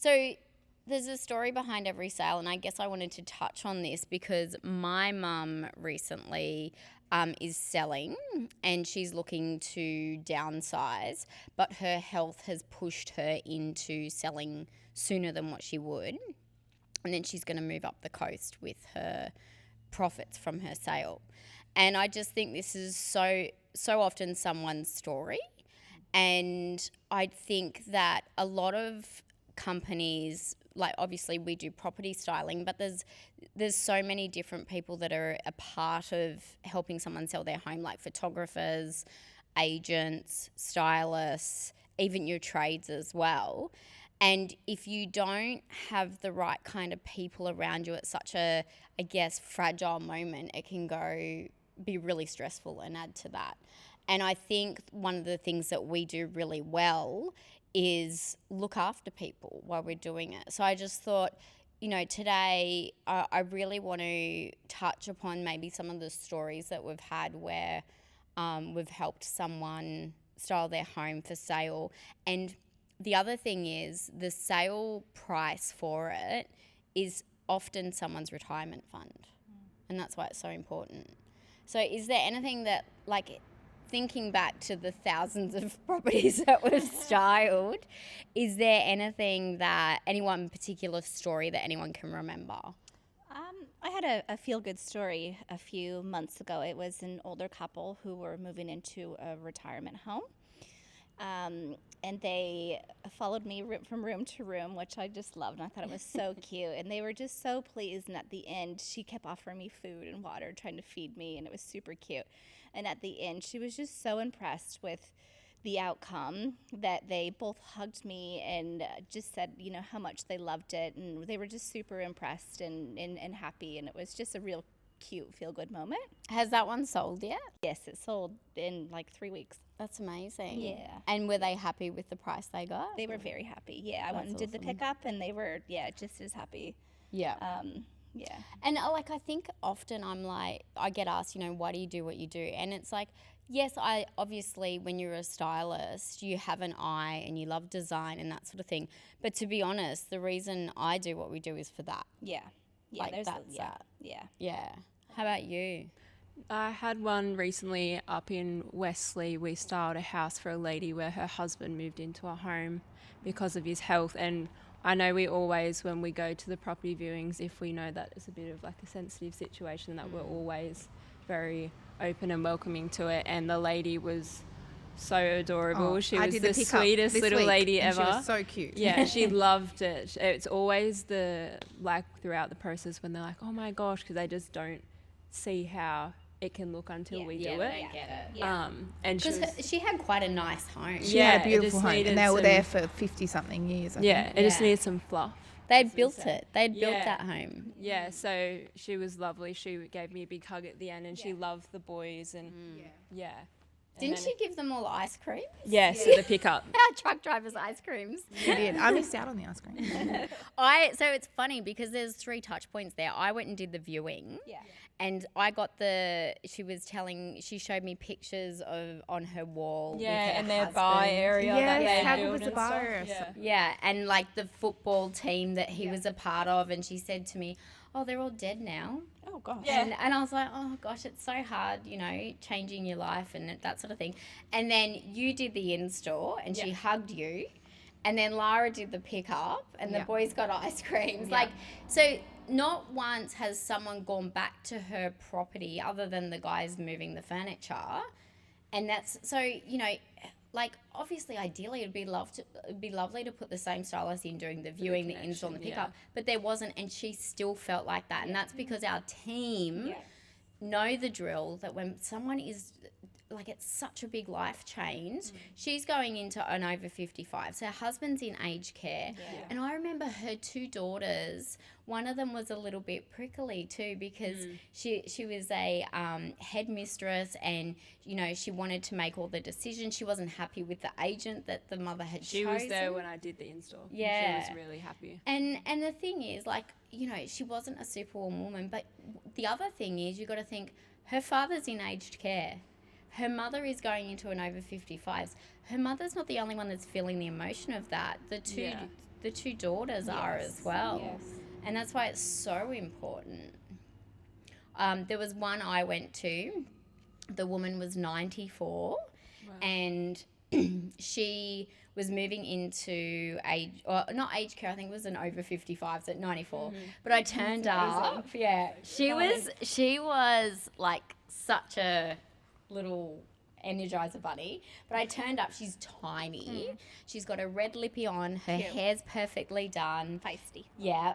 So there's a story behind every sale, and I guess I wanted to touch on this because my mum recently is selling and she's looking to downsize, but her health has pushed her into selling sooner than what she would. And then she's going to move up the coast with her profits from her sale. And I just think this is so often someone's story. And I think that a lot of companies, like obviously we do property styling, but there's so many different people that are a part of helping someone sell their home, like photographers, agents, stylists, even your trades as well. And if you don't have the right kind of people around you at such a, I guess, fragile moment, it can be really stressful and add to that. And I think one of the things that we do really well is look after people while we're doing it. So I just thought, today I really want to touch upon maybe some of the stories that we've had where we've helped someone style their home for sale. And the other thing is the sale price for it is often someone's retirement fund. And that's why it's so important. So is there anything that, like, thinking back to the thousands of properties that we've styled, is there anything that anyone particular story that anyone can remember? I had a feel-good story a few months ago. It was an older couple who were moving into a retirement home. And they followed me from room to room, which I just loved. And I thought it was so cute. And they were just so pleased. And at the end, she kept offering me food and water, trying to feed me. And it was super cute. And at the end, she was just so impressed with the outcome that they both hugged me and just said, how much they loved it. And they were just super impressed and happy. And it was just a real cute, feel-good moment. Has that one sold yet? Yes, it sold in like 3 weeks. That's amazing. Yeah. And were they happy with the price they got? They were very happy. Yeah, I went and did the pickup, and they were, just as happy. Yeah. Yeah. And I think often I get asked, why do you do what you do? And it's like, yes, obviously when you're a stylist, you have an eye and you love design and that sort of thing. But to be honest, the reason I do what we do is for that. Yeah. Yeah. That. Yeah. Yeah. How about you? I had one recently up in Wesley. We styled a house for a lady where her husband moved into a home because of his health. And I know we always, when we go to the property viewings, if we know that it's a bit of like a sensitive situation, that we're always very open and welcoming to it. And the lady was so adorable. She was the sweetest little lady ever. She was so cute. Yeah, she loved it. It's always throughout the process when they're like, oh my gosh, because they just don't see how it can look until we do it. They get it. Yeah. And she had quite a nice home. She had a beautiful home, and they were there for 50-something years. I think. It just needed some fluff. They'd built it. They'd built that home. Yeah, so she was lovely. She gave me a big hug at the end, and she loved the boys, and Didn't she give them all ice cream? Yes, at the pickup. Truck drivers' ice creams. She did. I missed out on the ice cream. So it's funny because there's 3 touch points there. I went and did the viewing. Yeah. And I got she showed me pictures on her wall. Yeah, with her and their husband. bar area. Yes, how that good was the bar area? Yeah, and like the football team that he was a part of. And she said to me, oh, they're all dead now. Oh, gosh. Yeah. And I was like, oh, gosh, it's so hard, changing your life and that sort of thing. And then you did the in-store and she hugged you. And then Lara did the pickup and the boys got ice creams. Yeah. So not once has someone gone back to her property other than the guys moving the furniture. And that's, so, obviously, ideally, it'd be lovely to put the same stylist in doing the viewing, the install, and the pickup. But there wasn't, and she still felt like that. And that's because our team know the drill that when someone is, it's such a big life change. She's going into an over 55. So her husband's in aged care. Yeah. And I remember her 2 daughters, one of them was a little bit prickly too because she was a headmistress and, she wanted to make all the decisions. She wasn't happy with the agent that the mother had chosen. She was there when I did the install. Yeah. She was really happy. And the thing is, she wasn't a superwoman woman, but the other thing is you got to think her father's in aged care. Her mother is going into an over 55s. Her mother's not the only one that's feeling the emotion of that. The the two daughters are as well. Yes. And that's why it's so important. There was one I went to. The woman was 94, and she was moving into not aged care. I think it was an over 55s at 94. But I turned up. Yeah, she was like such a little Energizer bunny. But I turned up. She's tiny. She's got a red lippy on. Her hair's perfectly done. Feisty. Yeah.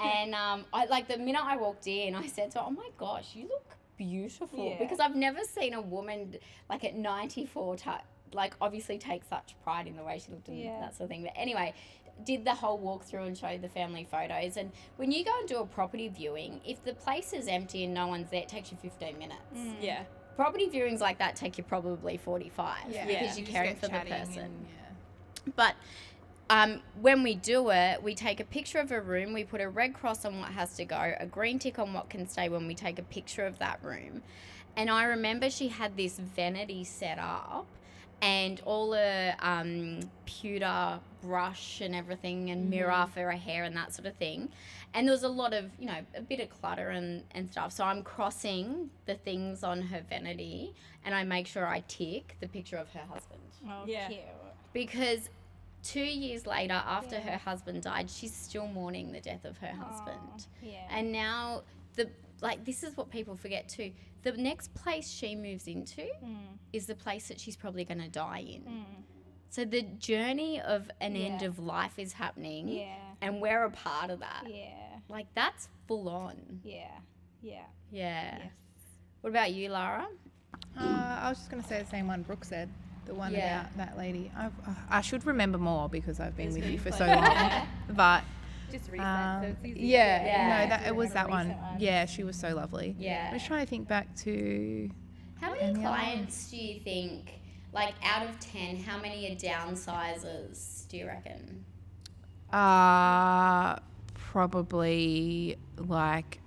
And I like the minute I walked in, I said to her, "Oh my gosh, you look beautiful," because I've never seen a woman like at 94 like obviously take such pride in the way she looked and that sort of thing. But anyway, did the whole walkthrough and showed the family photos. And when you go and do a property viewing, if the place is empty and no one's there, it takes you 15 minutes. Yeah. Property viewings like that take you probably 45 because you're caring for the person. But when we do it, we take a picture of a room, we put a red cross on what has to go, a green tick on what can stay when we take a picture of that room. And I remember she had this vanity set up and all the pewter brush and everything and mirror for her hair and that sort of thing. And there was a lot of, a bit of clutter and stuff. So I'm crossing the things on her vanity and I make sure I tick the picture of her husband. Oh, cute. Because 2 years later, after her husband died, she's still mourning the death of her husband. Yeah. And now, this is what people forget too. The next place she moves into is the place that she's probably going to die in. So the journey of an end of life is happening, and we're a part of that. Yeah. Like, that's full on. Yeah. Yeah. Yes. What about you, Lara? I was just going to say the same one Brooke said. The one about that lady. I should remember more because I've been with you for so long. But just reset. So it's easy. It was that one. Yeah, she was so lovely. Yeah. I'm just trying to think back to. How many clients do you think, like out of 10, how many are downsizers, do you reckon? Probably like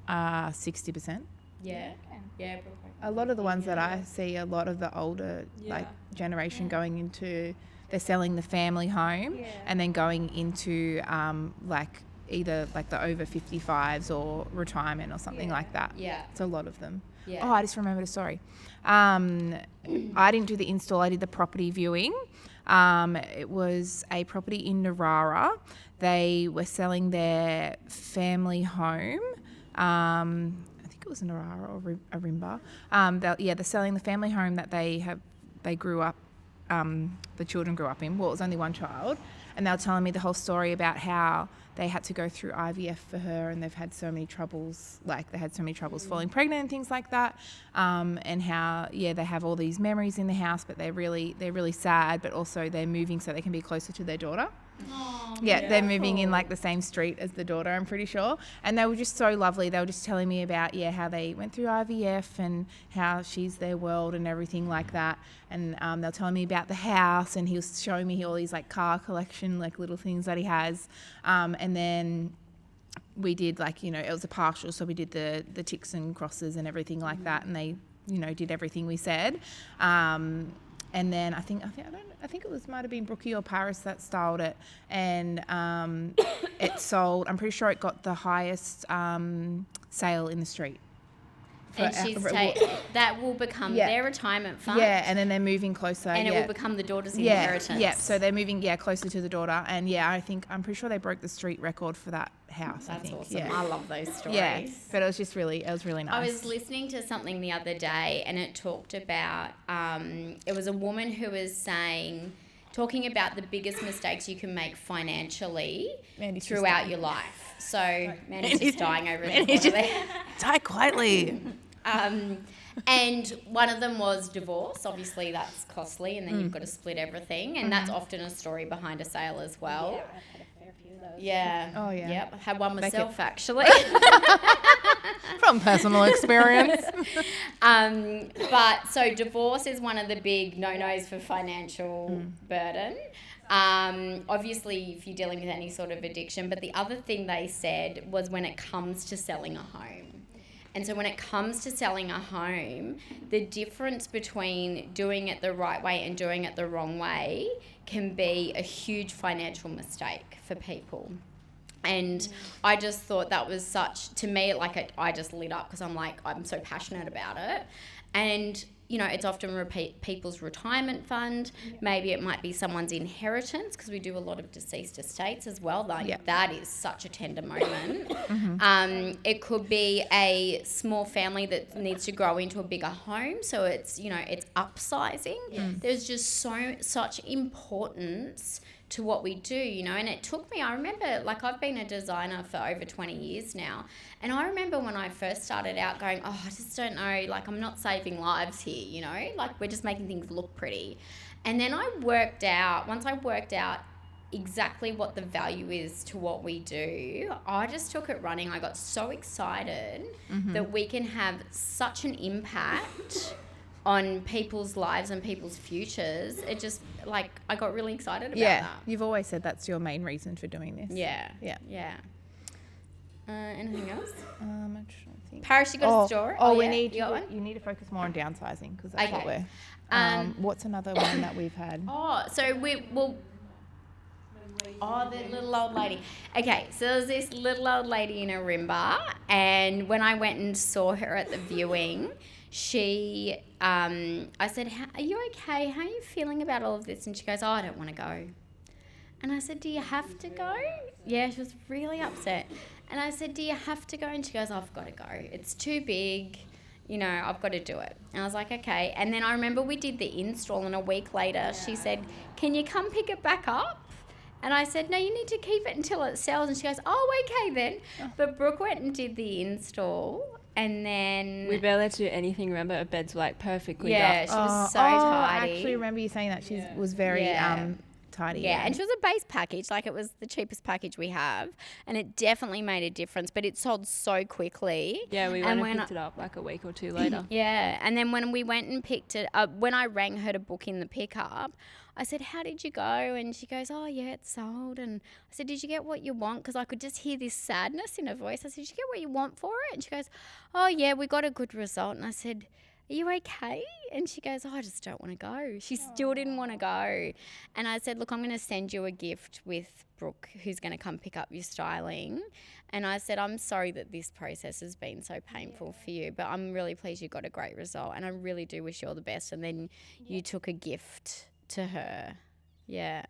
60%. Yeah. Yeah. A lot of the ones that I see, a lot of the older generation going into, they're selling the family home and then going into either like the over 55s or retirement or something like that. Yeah. It's a lot of them. Yeah. Oh, I just remembered a story. I didn't do the install, I did the property viewing. It was a property in Narara. They were selling their family home. It was a Narara or Arimba. They're selling the family home that they grew up, the children grew up in. Well, it was only one child. And they were telling me the whole story about how they had to go through IVF for her and they've had so many troubles, falling pregnant and things like that. And how, they have all these memories in the house, but they're really sad, but also they're moving so they can be closer to their daughter. They're moving in like the same street as the daughter, I'm pretty sure. And they were just so lovely. They were just telling me about how they went through IVF and how she's their world and everything like that. And they were telling me about the house, and he was showing me all these like car collection, like little things that he has. And then we did it was a partial, so we did the ticks and crosses and everything like that, and they did everything we said. And then I think it might have been Brookie or Paris that styled it, and it sold. I'm pretty sure it got the highest sale in the street. And that will become their retirement fund. Yeah, and then they're moving closer. And it will become the daughter's inheritance. Yeah, so they're moving closer to the daughter, and I'm pretty sure they broke the street record for that house. That's I think. awesome. Yeah. I love those stories. Yeah, but it was really nice. I was listening to something the other day, and it talked about it was a woman who was talking about the biggest mistakes you can make financially throughout your life. So Mandy's just dying over in the corner there. Die quietly. And one of them was divorce. Obviously, that's costly, and then you've got to split everything, and that's often a story behind a sale as well. Yeah, I've had a fair few of those. Yeah. Oh, yeah. Yep. I had one myself, actually. From personal experience. But so divorce is one of the big no-nos for financial burden. Obviously, if you're dealing with any sort of addiction. But the other thing they said was when it comes to selling a home. And so when it comes to selling a home, the difference between doing it the right way and doing it the wrong way can be a huge financial mistake for people. And I just thought that was such, to me, like I just lit up because I'm so passionate about it. And, you know, it's often people's retirement fund. Maybe it might be someone's inheritance, because we do a lot of deceased estates as well. That is such a tender moment. It could be a small family that needs to grow into a bigger home. So it's, you know, it's upsizing. There's just such importance to what we do, you know. And it took me, I remember, like, I've been a designer for over 20 years now, and I remember when I first started out going, I just don't know, like, I'm not saving lives here, you know, like, we're just making things look pretty. And then once I worked out exactly what the value is to what we do, I just took it running. I got so excited that we can have such an impact on people's lives and people's futures. It just, like, I got really excited about that. You've always said that's your main reason for doing this. Yeah. Anything else? I'm trying to think. Paris, you got a store? You need to focus more on downsizing, because that's what we're... what's another one that we've had? The little old lady. Okay, so there's this little old lady in Arimba, and when I went and saw her at the viewing, I said, are you okay? How are you feeling about all of this? And she goes, I don't want to go. And I said, do you have to go? Yeah, she was really upset. And I said, do you have to go? And she goes, I've got to go. It's too big. You know, I've got to do it. And I was like, okay. And then I remember we did the install, and a week later she said, can you come pick it back up? And I said, no, you need to keep it until it sells. And she goes, oh, okay then. But Brooke went and did the install. And then... We barely had to do anything, remember? Her beds were, like, perfectly Yeah, done. she was so I tidy. actually remember you saying that. She was very tidy. Yeah, and she was a base package. Like, it was the cheapest package we have. And it definitely made a difference. But it sold so quickly. Yeah, we went and picked it up, like, a week or two later. Yeah, and then when we went and picked it up, when I rang her to book in the pickup, I said, how did you go? And she goes, oh, yeah, it's sold. And I said, did you get what you want? Because I could just hear this sadness in her voice. I said, did you get what you want for it? And she goes, oh, yeah, we got a good result. And I said, are you okay? And she goes, I just don't want to go. She still didn't want to go. And I said, look, I'm going to send you a gift with Brooke, who's going to come pick up your styling. And I said, I'm sorry that this process has been so painful for you, but I'm really pleased you got a great result. And I really do wish you all the best. And then you took a gift to her. Yeah,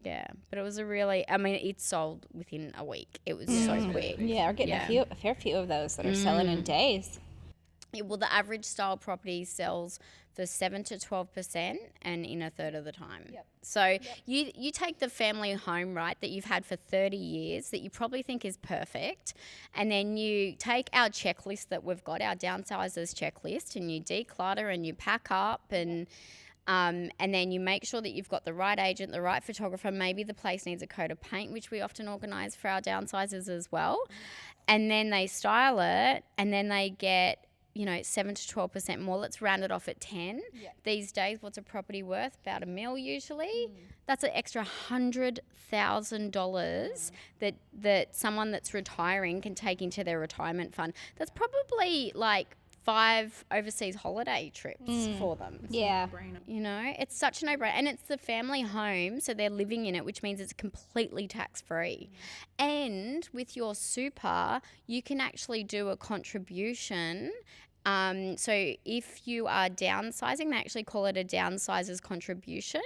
but it was it sold within a week. It was so quick. Yeah, we're getting a fair few of those that are selling in days. Yeah, well, the average style property sells for 7 to 12% and in a third of the time. So you take the family home, right, that you've had for 30 years that you probably think is perfect, and then you take our checklist that we've got, our downsizers checklist, and you declutter and you pack up and then you make sure that you've got the right agent, the right photographer. Maybe the place needs a coat of paint, which we often organise for our downsizers as well. And then they style it, and then they get, 7 to 12% more. Let's round it off at 10. These days, what's a property worth? About $1 million usually. That's an extra $100,000 that someone that's retiring can take into their retirement fund. That's probably like 5 overseas holiday trips for them. Yeah. It's such a no-brainer. And it's the family home, so they're living in it, which means it's completely tax-free. And with your super, you can actually do a contribution. So if you are downsizing, they actually call it a downsider's contribution.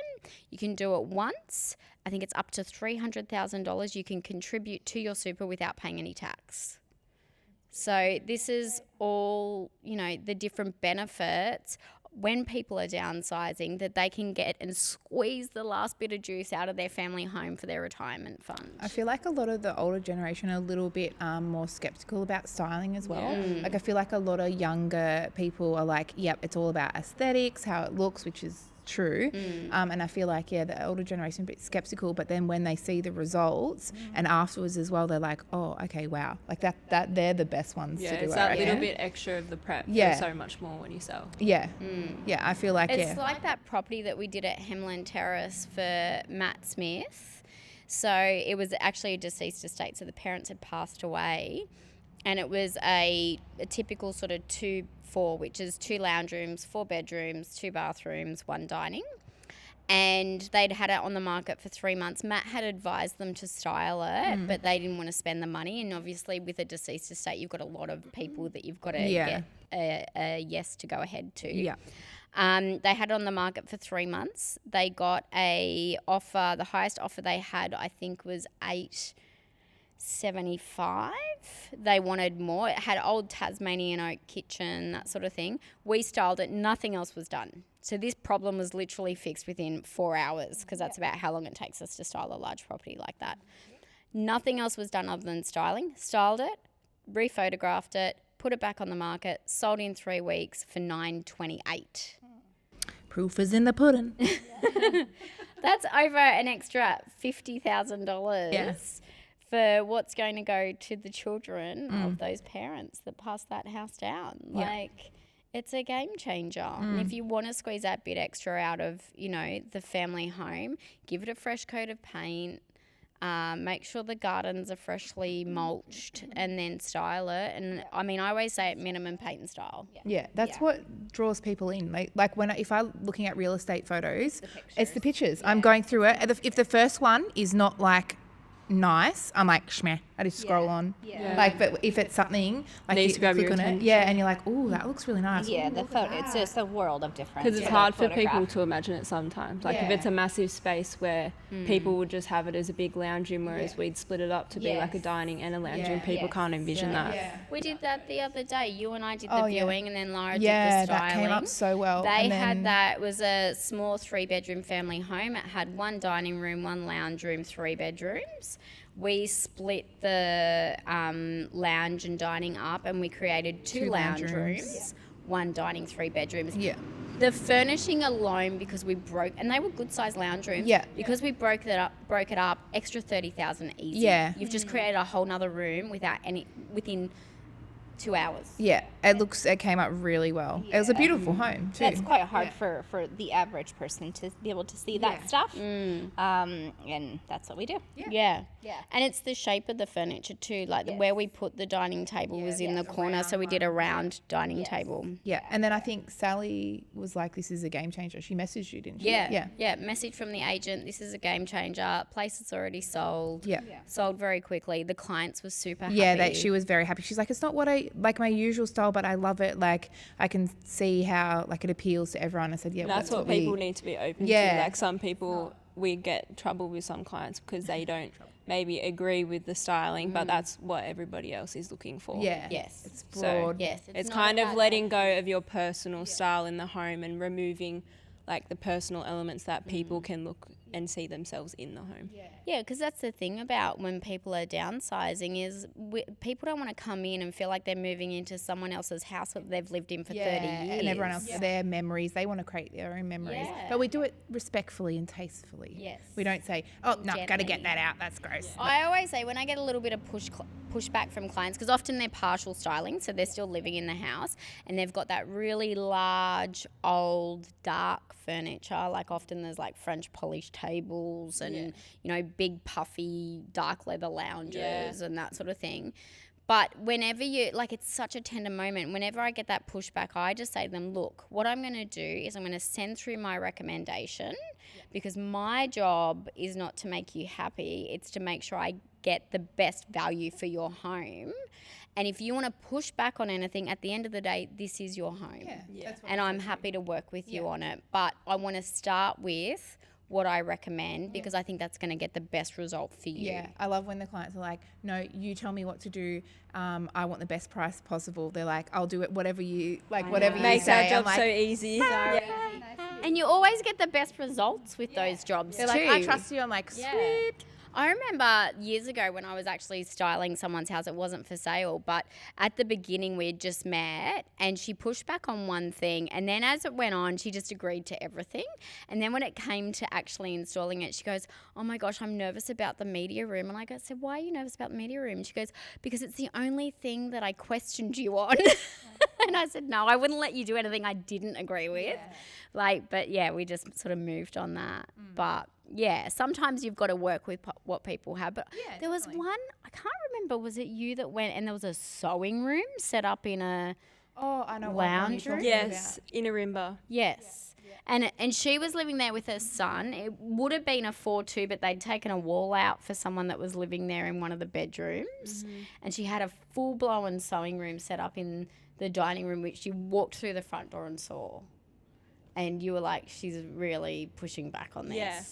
You can do it once. I think it's up to $300,000 you can contribute to your super without paying any tax. So this is all, the different benefits when people are downsizing that they can get and squeeze the last bit of juice out of their family home for their retirement fund. I feel like a lot of the older generation are a little bit more skeptical about styling as well. Like, I feel like a lot of younger people are like, yep, it's all about aesthetics, how it looks, which is true. And I feel like, the older generation a bit skeptical, but then when they see the results and afterwards as well, they're like, oh, okay, wow. Like that they're the best ones to do it. It's that little bit extra of the prep for so much more when you sell. Yeah, I feel like, it's like that property that we did at Hemlyn Terrace for Matt Smith. So it was actually a deceased estate, so the parents had passed away, and it was a typical sort of 2-4, which is 2 lounge rooms, 4 bedrooms, 2 bathrooms, 1 dining. and they'd had it on the market for 3 months. Matt had advised them to style it, but they didn't want to spend the money. And obviously with a deceased estate, you've got a lot of people that you've got to get a yes to go ahead to. Yeah. They had it on the market for 3 months. They got a offer. The highest offer they had, I think, was $875. They wanted more. It had old Tasmanian oak kitchen, that sort of thing. We styled it. Nothing else was done. So this problem was literally fixed within 4 hours, because that's about how long it takes us to style a large property like that. Nothing else was done other than styling. Styled it, rephotographed it, put it back on the market, sold in 3 weeks for $928. Proof is in the pudding. That's over an extra $50,000 for what's going to go to the children of those parents that passed that house down. Yeah. Like, it's a game changer. And if you want to squeeze that bit extra out of, the family home, give it a fresh coat of paint. Make sure the gardens are freshly mulched, and then style it. And I mean, I always say minimum paint and style. Yeah, that's what draws people in. Like if I'm looking at real estate photos, it's the pictures. I'm going through it. If the first one is not like nice, I'm like, shmeh, I just scroll on. Yeah. Like, but if it's something like Needs you to grab click your on it, attention. and you're like, oh, that looks really nice. Yeah, Ooh, the look at photo. It's that. just a world of difference. Because it's in hard the for people photograph. to imagine it sometimes. Like if it's a massive space where people would just have it as a big lounge room, whereas we'd split it up to be like a Yes. dining and a lounge room. Yeah. People Yes. can't envision that. Yeah. We did that the other day. You and I did the Oh, yeah. viewing, and then Lara Yeah, did the styling. that came up so well. They And had then- that. It was a small 3-bedroom family home. It had 1 dining room, 1 lounge room, 3 bedrooms. We split the lounge and dining up, and we created 2 lounge rooms, 1 dining, 3 bedrooms. Yeah. The furnishing alone, because we broke, and they were good sized lounge rooms. Yeah. Because we broke it up, extra 30,000 easy. Yeah. You've just created a whole nother room within 2 hours. Yeah, it came up really well. It was a beautiful home too. That's quite hard for the average person to be able to see that stuff. And that's what we do. Yeah. Yeah. And it's the shape of the furniture too. Like where we put the dining table was in the corner, so we did a round dining table. Yeah, and then I think Sally was like, "This is a game changer." She messaged you, didn't she? Yeah. Message from the agent. This is a game changer. Place is already sold. Yeah. Sold very quickly. The clients were super happy. Yeah, she was very happy. She's like, "It's not what I like my usual style, but I love it. Like I can see how like it appeals to everyone." I said, "Yeah, That's what people need to be open to. Like some people, we get trouble with some clients because they don't maybe agree with the styling, but that's what everybody else is looking for. Yeah. Yes. It's So, broad. Yes. It's not kind of about letting go of your personal style in the home and removing like the personal elements that people can look and see themselves in the home. Yeah, because that's the thing about when people are downsizing is people don't want to come in and feel like they're moving into someone else's house that they've lived in for 30 years. And everyone else, their memories, they want to create their own memories. Yeah. But we do it respectfully and tastefully. Yes. We don't say, "Oh, no, got to Gently. get that out. That's gross." I always say when I get a little bit of pushback from clients, because often they're partial styling, so they're still living in the house, and they've got that really large, old, dark furniture. Like often there's like French polished tables and big puffy dark leather lounges and that sort of thing. But whenever it's such a tender moment, whenever I get that pushback, I just say to them, look, what I'm going to do is I'm going to send through my recommendation because my job is not to make you happy. It's to make sure I get the best value for your home. And if you want to push back on anything, at the end of the day, this is your home. And I'm happy to work with you on it. But I want to start with what I recommend because I think that's going to get the best result for you. Yeah, I love when the clients are like, "No, you tell me what to do. I want the best price possible." They're like, "I'll do it whatever you whatever you Makes say." our job I'm like, so easy. And you always get the best results with those jobs they're too. like, "I trust you." I'm like, "Sweet." Yeah. I remember years ago when I was actually styling someone's house, it wasn't for sale, but at the beginning we had just met and she pushed back on one thing and then as it went on, she just agreed to everything. And then when it came to actually installing it, she goes, "Oh my gosh, I'm nervous about the media room." And I said, "Why are you nervous about the media room?" She goes, "Because it's the only thing that I questioned you on." And I said, "No, I wouldn't let you do anything I didn't agree with." But we just sort of moved on that. But yeah, sometimes you've got to work with what people have. But there was one, I can't remember, was it you that went and there was a sewing room set up in a Oh, I know. Lounge room? Yes, in a rimba. yes. And she was living there with her son. It would have been a 4-2, but they'd taken a wall out for someone that was living there in one of the bedrooms. And she had a full-blown sewing room set up in the dining room, which you walked through the front door and saw. And you were like, she's really pushing back on this. Yeah.